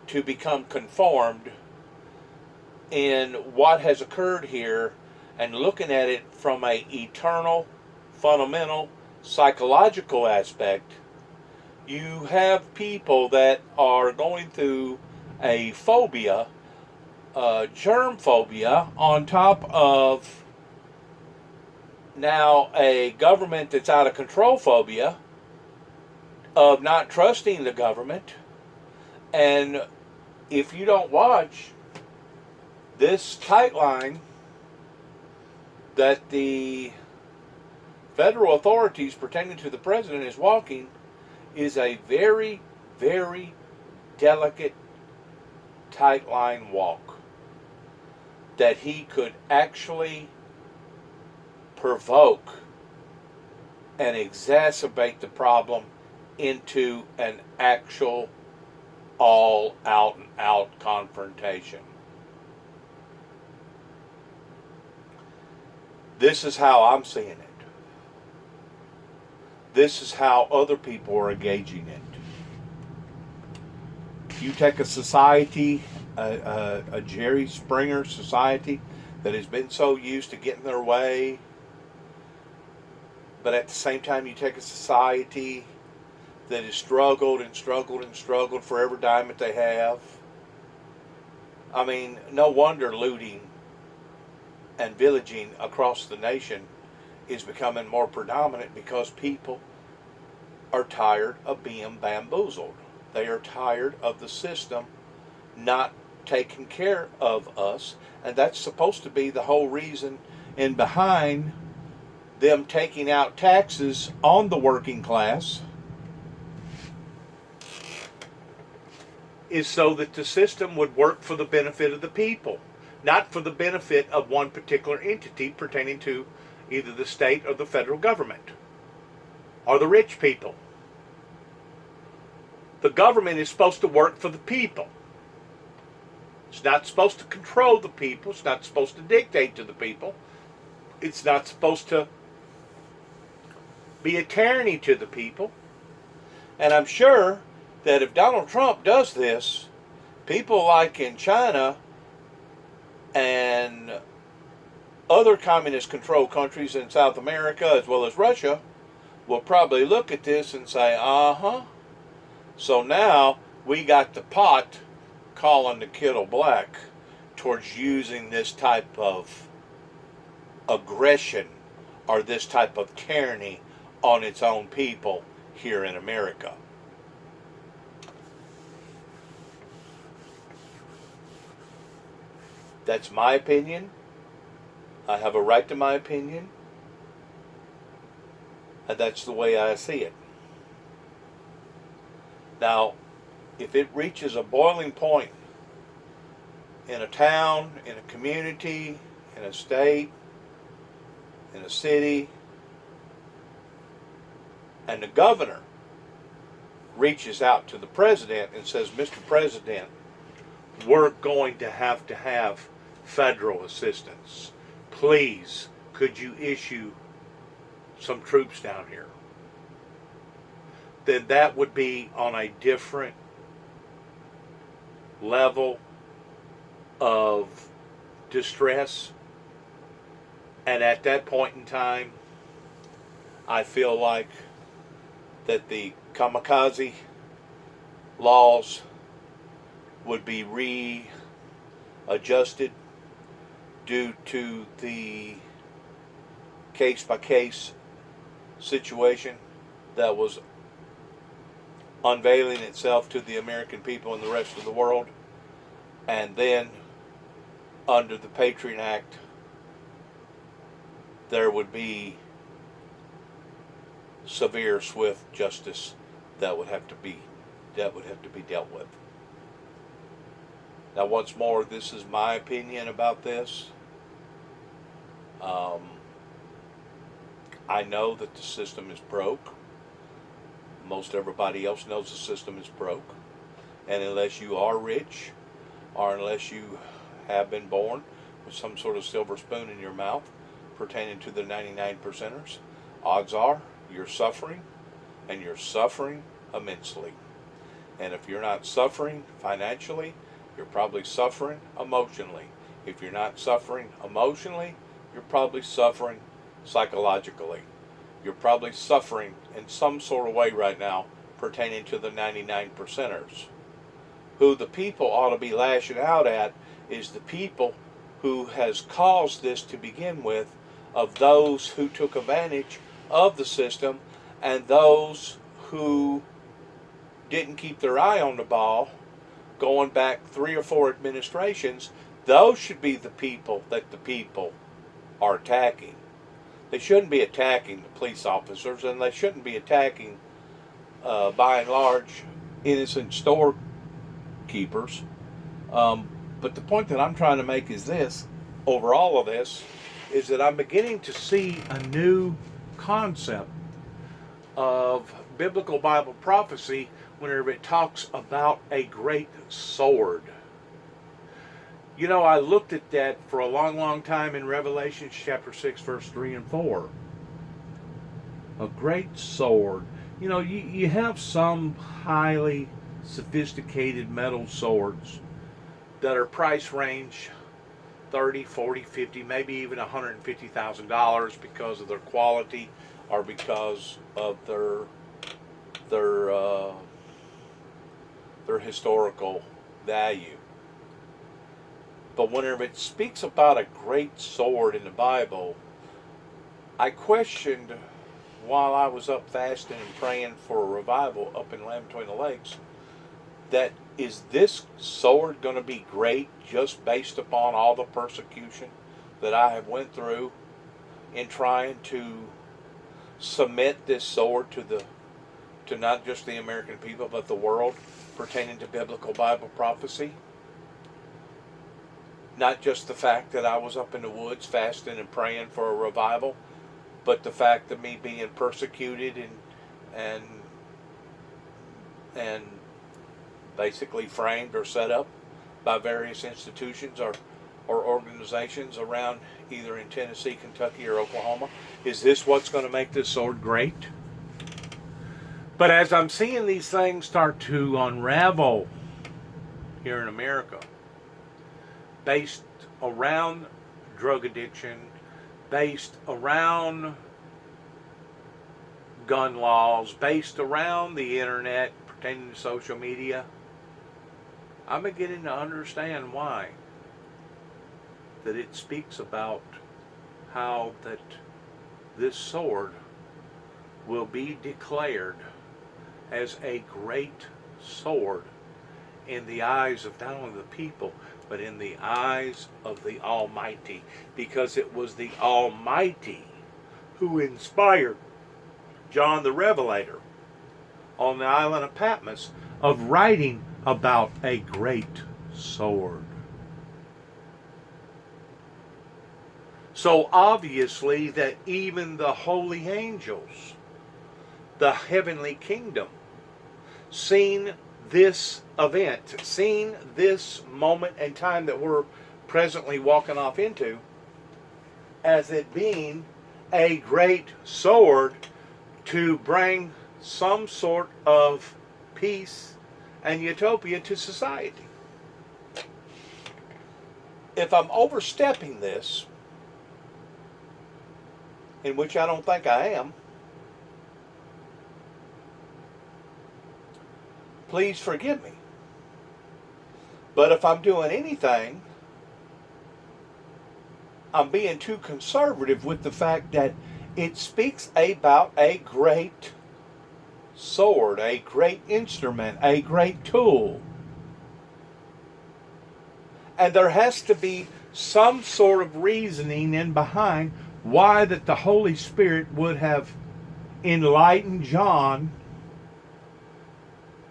to become conformed in what has occurred here and looking at it from an eternal, fundamental, psychological aspect. You have people that are going through a phobia, germ phobia, on top of now a government that's out of control phobia of not trusting the government. And if you don't watch, this tight line that the federal authorities pertaining to the president is walking is a very, very delicate, tight line walk that he could actually provoke and exacerbate the problem into an actual all out and out confrontation. This is how I'm seeing it. this is how other people are engaging it. You take a society, a Jerry Springer society that has been so used to getting their way, but at the same time you take a society that has struggled and struggled and struggled for every dime that they have. I mean, no wonder looting and villaging across the nation is becoming more predominant, because people are tired of being bamboozled. They are tired of the system not taking care of us, and that's supposed to be the whole reason in behind them taking out taxes on the working class, is so that the system would work for the benefit of the people, not for the benefit of one particular entity pertaining to either the state or the federal government or the rich people. The government is supposed to work for the people. It's not supposed to control the people. It's not supposed to dictate to the people. It's not supposed to be a tyranny to the people. And I'm sure that if Donald Trump does this, people like in China and other communist-controlled countries in South America, as well as Russia, will probably look at this and say, so now we got the pot calling the kettle black towards using this type of aggression or this type of tyranny on its own people here in America. That's my opinion. I have a right to my opinion. And that's the way I see it. Now, if it reaches a boiling point in a town, in a community, in a state, in a city, and the governor reaches out to the president and says, Mr. President, we're going to have federal assistance. Please, could you issue some troops down here? Then that would be on a different level of distress. And at that point in time, I feel like that the kamikaze laws would be readjusted due to the case-by-case situation that was unveiling itself to the American people and the rest of the world. And then under the Patriot Act, there would be severe, swift justice that would have to be dealt with. Now, once more, this is my opinion about this. I know that the system is broke. Most everybody else knows the system is broke. And unless you are rich, or unless you have been born with some sort of silver spoon in your mouth pertaining to the 99 percenters, odds are you're suffering, and you're suffering immensely. And if you're not suffering financially, you're probably suffering emotionally. If you're not suffering emotionally, you're probably suffering psychologically. You're probably suffering in some sort of way right now pertaining to the 99 percenters. Who the people ought to be lashing out at is the people who has caused this to begin with, of those who took advantage of the system and those who didn't keep their eye on the ball going back 3 or 4 administrations. Those should be the people that the people are attacking. They shouldn't be attacking the police officers, and they shouldn't be attacking, by and large, innocent storekeepers. But the point that I'm trying to make is this, over all of this, is that I'm beginning to see a new concept of biblical Bible prophecy whenever it talks about a great sword. You know, I looked at that for a long, long time in Revelation chapter 6, verse 3 and 4. A great sword. You know, you have some highly sophisticated metal swords that are price range 30, 40, 50, maybe even $150,000 because of their quality or because of their historical value. But whenever it speaks about a great sword in the Bible, I questioned while I was up fasting and praying for a revival up in Land Between the Lakes, that is this sword going to be great just based upon all the persecution that I have went through in trying to submit this sword to not just the American people but the world pertaining to biblical Bible prophecy? Not just the fact that I was up in the woods fasting and praying for a revival, but the fact of me being persecuted and basically framed or set up by various institutions or organizations around either in Tennessee, Kentucky, or Oklahoma. Is this what's going to make this sword great? But as I'm seeing these things start to unravel here in America, based around drug addiction, based around gun laws, based around the internet pertaining to social media, I'm beginning to understand why that it speaks about how that this sword will be declared as a great sword in the eyes of not only the people, but in the eyes of the Almighty, because it was the Almighty who inspired John the Revelator on the island of Patmos of writing about a great sword. So obviously that even the holy angels, the heavenly kingdom, seen this event, seen this moment and time that we're presently walking off into as it being a great sword to bring some sort of peace and utopia to society. If I'm overstepping this, in which I don't think I am, please forgive me. But if I'm doing anything, I'm being too conservative with the fact that it speaks about a great sword, a great instrument, a great tool. And there has to be some sort of reasoning in behind why that the Holy Spirit would have enlightened John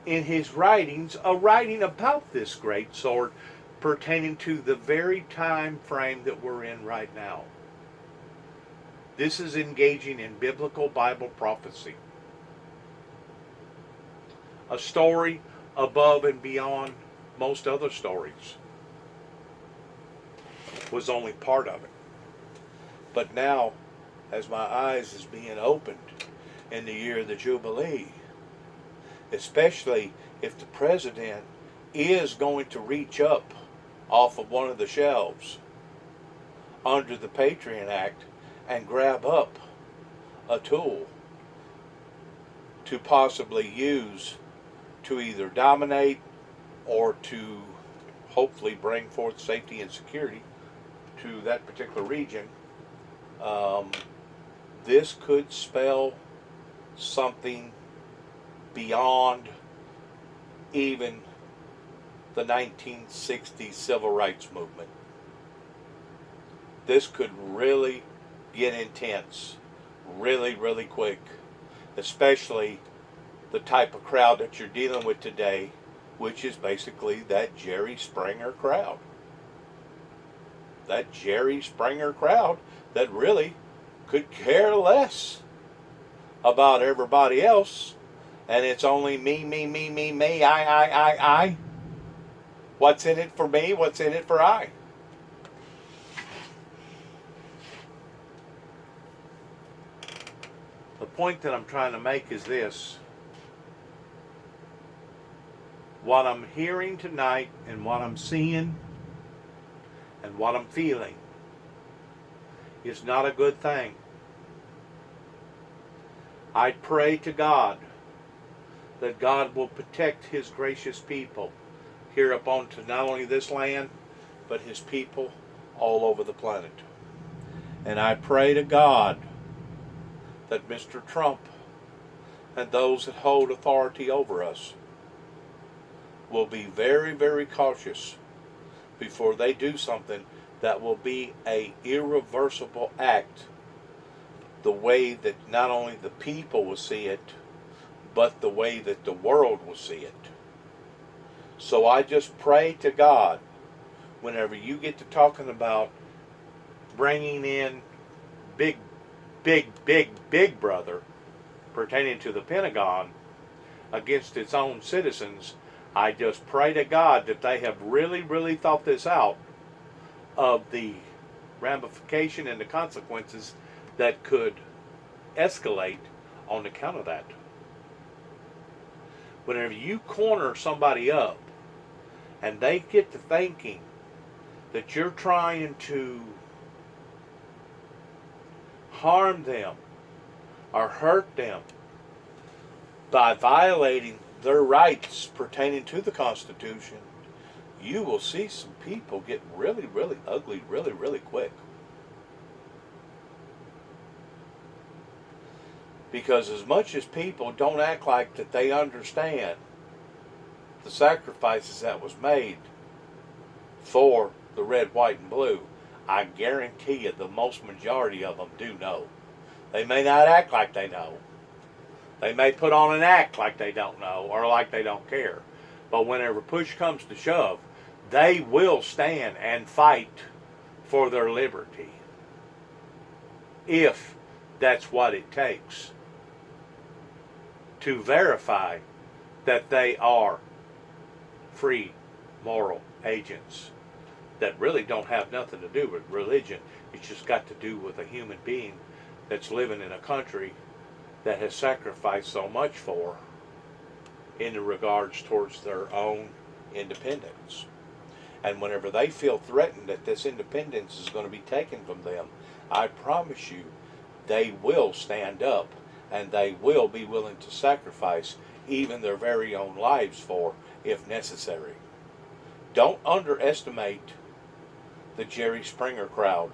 in his writings, a writing about this great sword pertaining to the very time frame that we're in right now. This is engaging in biblical Bible prophecy. A story above and beyond most other stories was only part of it. But now, as my eyes is being opened in the year of the Jubilee, especially if the president is going to reach up off of one of the shelves under the Patriot Act and grab up a tool to possibly use to either dominate or to hopefully bring forth safety and security to that particular region, this could spell something beyond even the 1960s civil rights movement. This could really get intense really, really quick, especially the type of crowd that you're dealing with today, which is basically that Jerry Springer crowd. That Jerry Springer crowd that really could care less about everybody else, and it's only me, I. What's in it for me? What's in it for I? The point that I'm trying to make is this. What I'm hearing tonight and what I'm seeing and what I'm feeling is not a good thing. I pray to God that God will protect His gracious people here upon to not only this land, but His people all over the planet. And I pray to God that Mr. Trump and those that hold authority over us will be very, very cautious before they do something that will be an irreversible act, the way that not only the people will see it, but the way that the world will see it. So I just pray to God, whenever you get to talking about bringing in big brother pertaining to the Pentagon against its own citizens, I just pray to God that they have really, really thought this out, of the ramification and the consequences that could escalate on account of that. Whenever you corner somebody up and they get to thinking that you're trying to harm them or hurt them by violating their rights pertaining to the Constitution, you will see some people get really, really ugly really, really quick. Because as much as people don't act like that they understand the sacrifices that was made for the red, white, and blue, I guarantee you the most majority of them do know. They may not act like they know. They may put on an act like they don't know or like they don't care. But whenever push comes to shove, they will stand and fight for their liberty, if that's what it takes to verify that they are free, moral agents that really don't have nothing to do with religion. It's just got to do with a human being that's living in a country that has sacrificed so much for in regards towards their own independence. And whenever they feel threatened that this independence is going to be taken from them, I promise you, they will stand up and they will be willing to sacrifice even their very own lives for, if necessary. Don't underestimate the Jerry Springer crowd.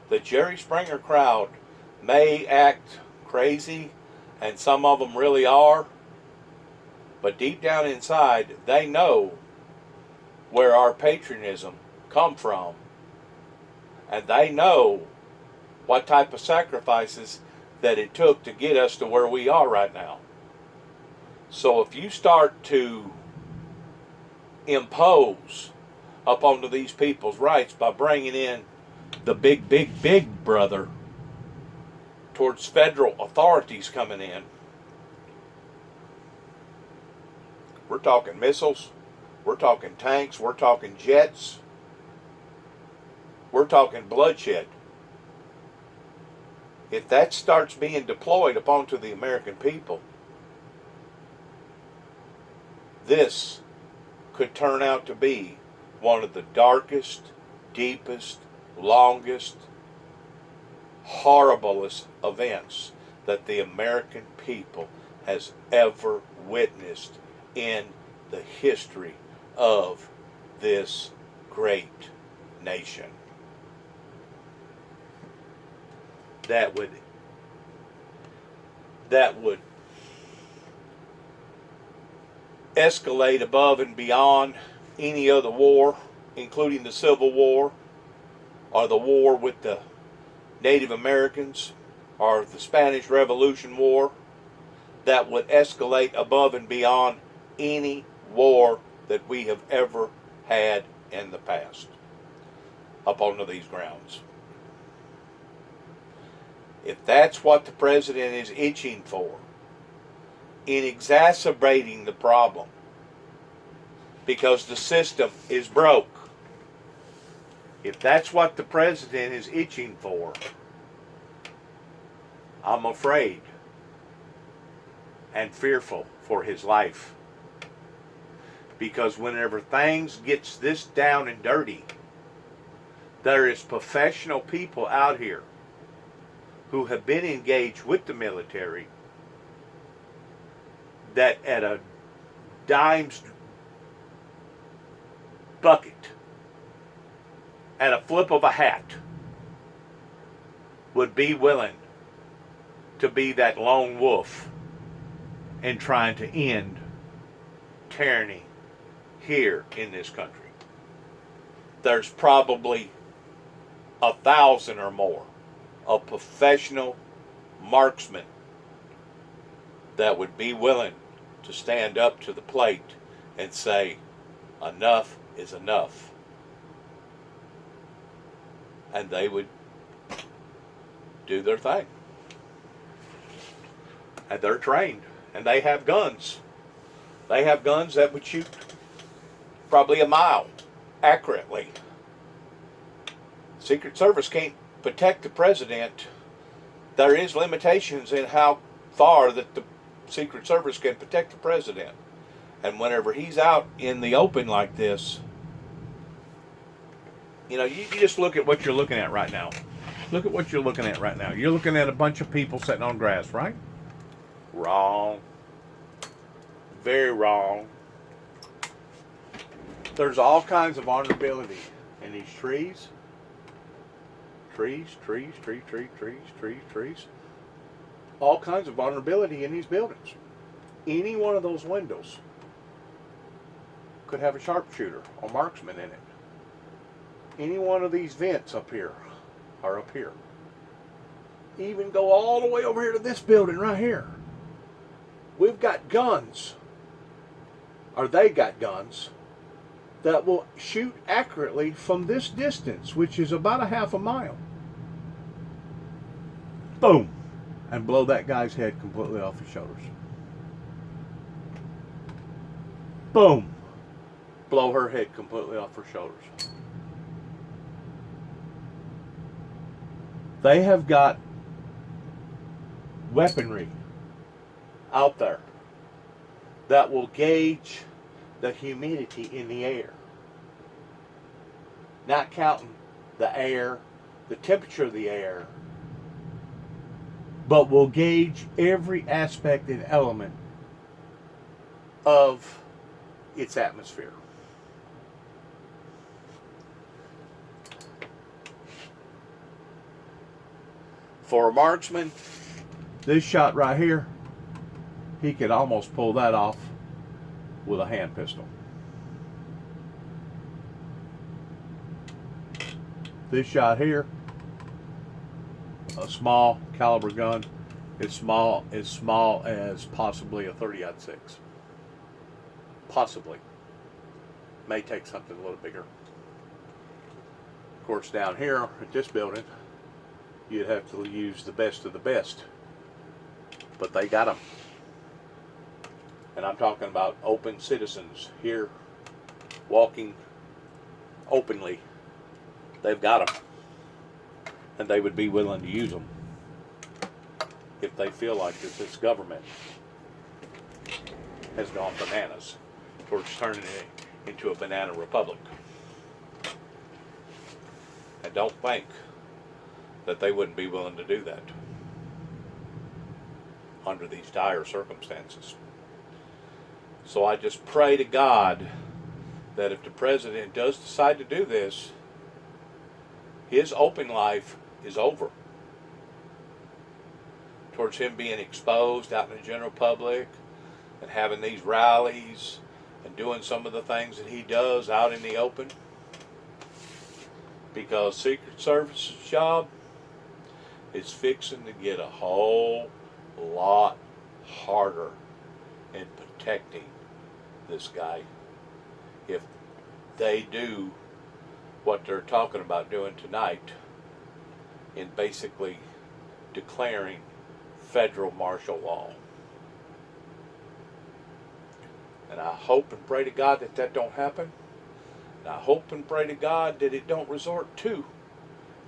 The Jerry Springer crowd may act crazy, and some of them really are, but deep down inside, they know where our patriotism come from, and they know what type of sacrifices that it took to get us to where we are right now. So if you start to impose up onto these people's rights by bringing in the big brother towards federal authorities coming in, we're talking missiles, we're talking tanks, we're talking jets, we're talking bloodshed. If that starts being deployed upon to the American people, this could turn out to be one of the darkest, deepest, longest, horriblest events that the American people has ever witnessed in the history of this great nation. That would escalate above and beyond any other war, including the Civil War, or the war with the Native Americans, or the Spanish Revolution War. That would escalate above and beyond any war that we have ever had in the past upon these grounds. If that's what the president is itching for, in exacerbating the problem, because the system is broke, if that's what the president is itching for, I'm afraid and fearful for his life. Because whenever things gets this down and dirty, there is professional people out here who have been engaged with the military that at a dime's bucket, at a flip of a hat, would be willing to be that lone wolf in trying to end tyranny here in this country. There's probably 1,000 or more of professional marksmen that would be willing to stand up to the plate and say, enough is enough. And they would do their thing. And they're trained. And they have guns. They have guns that would shoot probably a mile accurately. Secret Service can't protect the president. There is limitations in how far that the Secret Service can protect the president. And whenever he's out in the open like this, you know, you just look at what you're looking at right now. Look at what you're looking at right now. You're looking at a bunch of people sitting on grass, right? Wrong. Very wrong. There's all kinds of vulnerability in these trees. Trees. All kinds of vulnerability in these buildings. Any one of those windows could have a sharpshooter or marksman in it. Any one of these vents up here or up here. Even go all the way over here to this building right here. We've got guns, or they got guns, that will shoot accurately from this distance, which is about a half a mile. Boom! And blow that guy's head completely off his shoulders. Boom! Blow her head completely off her shoulders. They have got weaponry out there that will gauge the humidity in the air. Not counting the air, the temperature of the air, but will gauge every aspect and element of its atmosphere. For a marksman, this shot right here, he could almost pull that off with a hand pistol. This shot here, a small caliber gun, as small as possibly a 30-06. Possibly. May take something a little bigger. Of course, down here at this building, you'd have to use the best of the best. But they got them. And I'm talking about open citizens here walking openly. They've got them. And they would be willing to use them if they feel like that this government has gone bananas towards turning it into a banana republic. And don't think that they wouldn't be willing to do that under these dire circumstances. So I just pray to God that if the president does decide to do this, his open life is over. Towards him being exposed out in the general public and having these rallies and doing some of the things that he does out in the open. Because Secret Service's job is fixing to get a whole lot harder in protecting this guy if they do what they're talking about doing tonight in basically declaring federal martial law. And I hope and pray to God that that don't happen. And I hope and pray to God that it don't resort to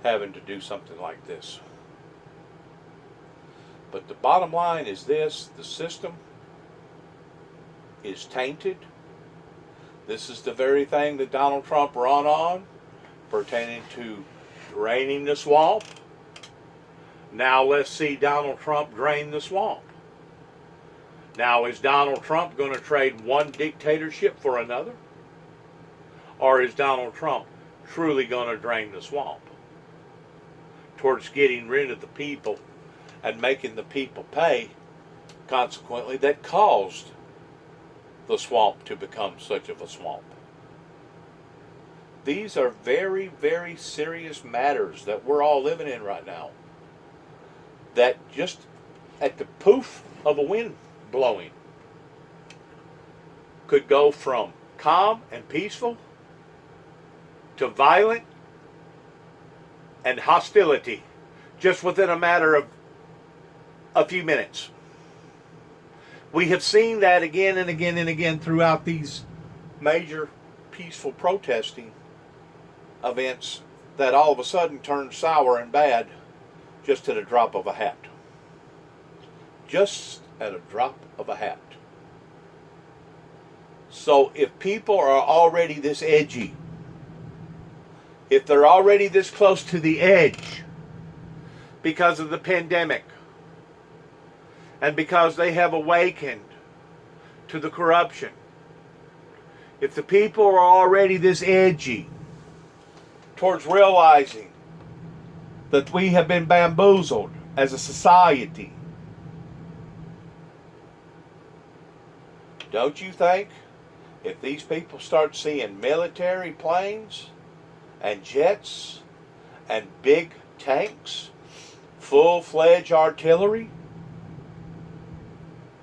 having to do something like this. But the bottom line is this: the system is tainted. This is the very thing that Donald Trump run on, pertaining to draining the swamp. Now let's see Donald Trump drain the swamp. Now, is Donald Trump going to trade one dictatorship for another? Or is Donald Trump truly going to drain the swamp towards getting rid of the people and making the people pay, consequently, that caused the swamp to become such of a swamp? These are very, very serious matters that we're all living in right now, that just at the poof of a wind blowing could go from calm and peaceful to violent and hostility just within a matter of a few minutes. We have seen that again and again and again throughout these major peaceful protesting events that all of a sudden turn sour and bad just at a drop of a hat. Just at a drop of a hat. So if people are already this edgy, if they're already this close to the edge because of the pandemic, and because they have awakened to the corruption, if the people are already this edgy towards realizing that we have been bamboozled as a society, don't you think if these people start seeing military planes and jets and big tanks, full-fledged artillery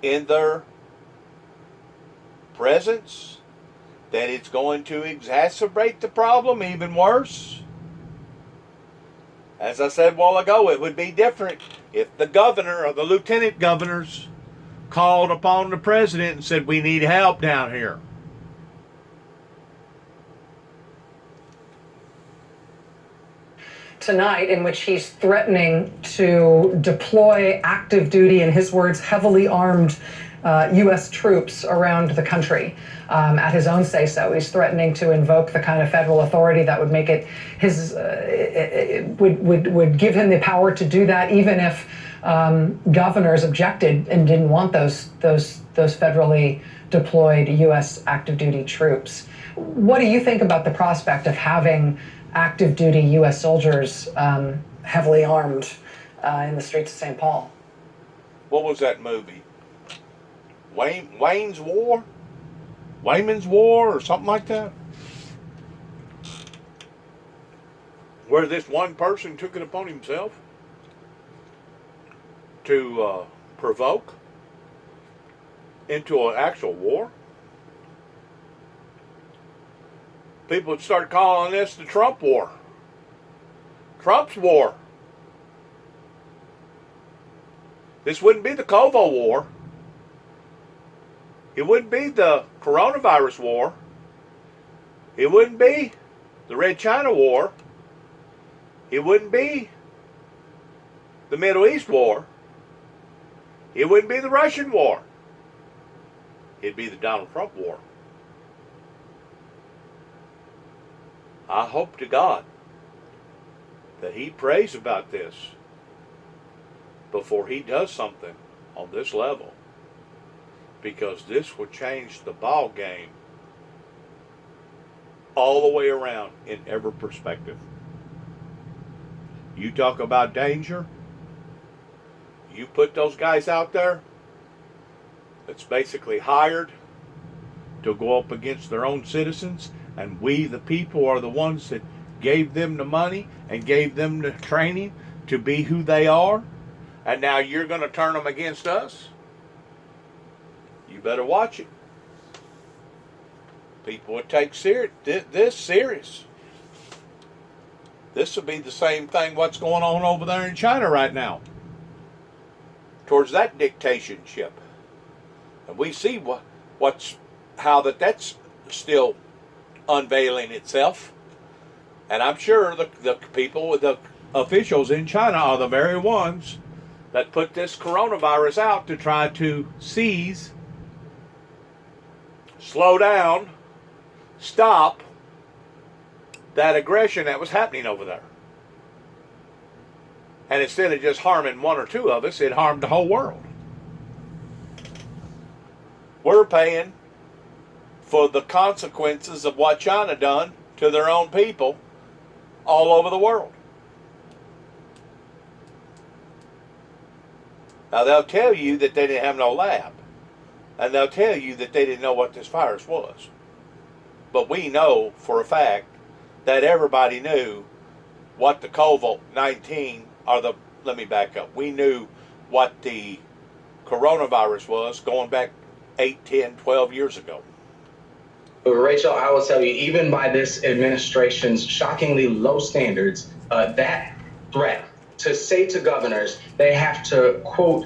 in their presence, that it's going to exacerbate the problem even worse? As I said a while ago, it would be different if the governor or the lieutenant governors called upon the president and said, we need help down here. Tonight, in which he's threatening to deploy active duty, in his words, heavily armed U.S. troops around the country. At his own say-so, he's threatening to invoke the kind of federal authority that would make it his, would give him the power to do that, even if governors objected and didn't want those federally deployed U.S. active duty troops. What do you think about the prospect of having active duty U.S. soldiers heavily armed in the streets of St. Paul? What was that movie? Wayne's War? Wayman's War or something like that? Where this one person took it upon himself to provoke into an actual war. People would start calling this the Trump War. Trump's war. This wouldn't be the Kovo War. It wouldn't be the coronavirus war. It wouldn't be the Red China War. It wouldn't be the Middle East War. It wouldn't be the Russian War. It'd be the Donald Trump War. I hope to God that he prays about this before he does something on this level, because this will change the ball game all the way around in every perspective. You talk about danger, you put those guys out there that's basically hired to go up against their own citizens, and we the people are the ones that gave them the money and gave them the training to be who they are, and now you're going to turn them against us? You better watch it. People would take this serious. This will be the same thing what's going on over there in China right now, towards that dictatorship. And we see how that's still unveiling itself. And I'm sure the people, the officials in China are the very ones that put this coronavirus out to try to seize, slow down, stop that aggression that was happening over there. And instead of just harming one or two of us, it harmed the whole world. We're paying for the consequences of what China done to their own people all over the world. Now they'll tell you that they didn't have no lab. And they'll tell you that they didn't know what this virus was. But we know for a fact that everybody knew what the COVID-19 let me back up. We knew what the coronavirus was going back 8, 10, 12 years ago. Rachel, I will tell you, even by this administration's shockingly low standards, that threat to say to governors they have to, quote,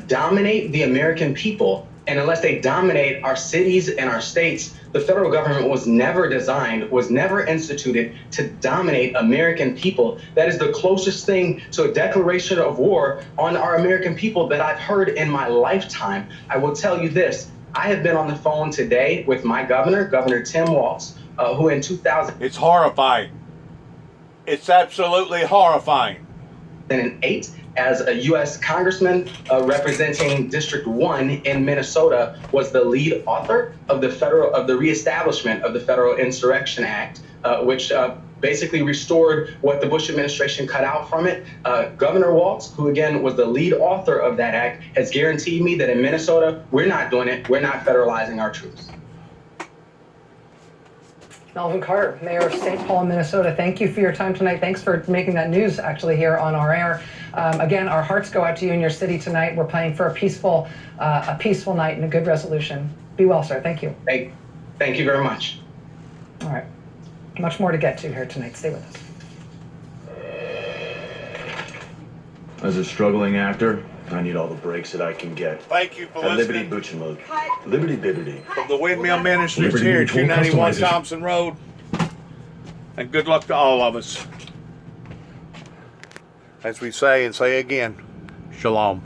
dominate the American people, and unless they dominate our cities and our states, the federal government was never designed, was never instituted to dominate American people. That is the closest thing to a declaration of war on our American people that I've heard in my lifetime. I will tell you this. I have been on the phone today with my governor, Governor Tim Walz, who in 2008. It's horrifying. It's absolutely horrifying. 2008, as a U.S. congressman representing District 1 in Minnesota, was the lead author of the reestablishment of the Federal Insurrection Act, which basically restored what the Bush administration cut out from it. Governor Walz, who again was the lead author of that act, has guaranteed me that in Minnesota, we're not doing it. We're not federalizing our troops. Melvin Carter, Mayor of St. Paul, Minnesota, thank you for your time tonight. Thanks for making that news actually here on our air. Again, our hearts go out to you in your city tonight. We're praying for a peaceful night and a good resolution. Be well, sir. Thank you. Thank you very much. All right. Much more to get to here tonight. Stay with us. As a struggling actor, I need all the breaks that I can get. Thank you for listening. Liberty Butchamug. Liberty Bibbity. From the Windmill Ministries Liberty here at Mutual 291 Customization. Thompson Road. And good luck to all of us. As we say and say again, shalom.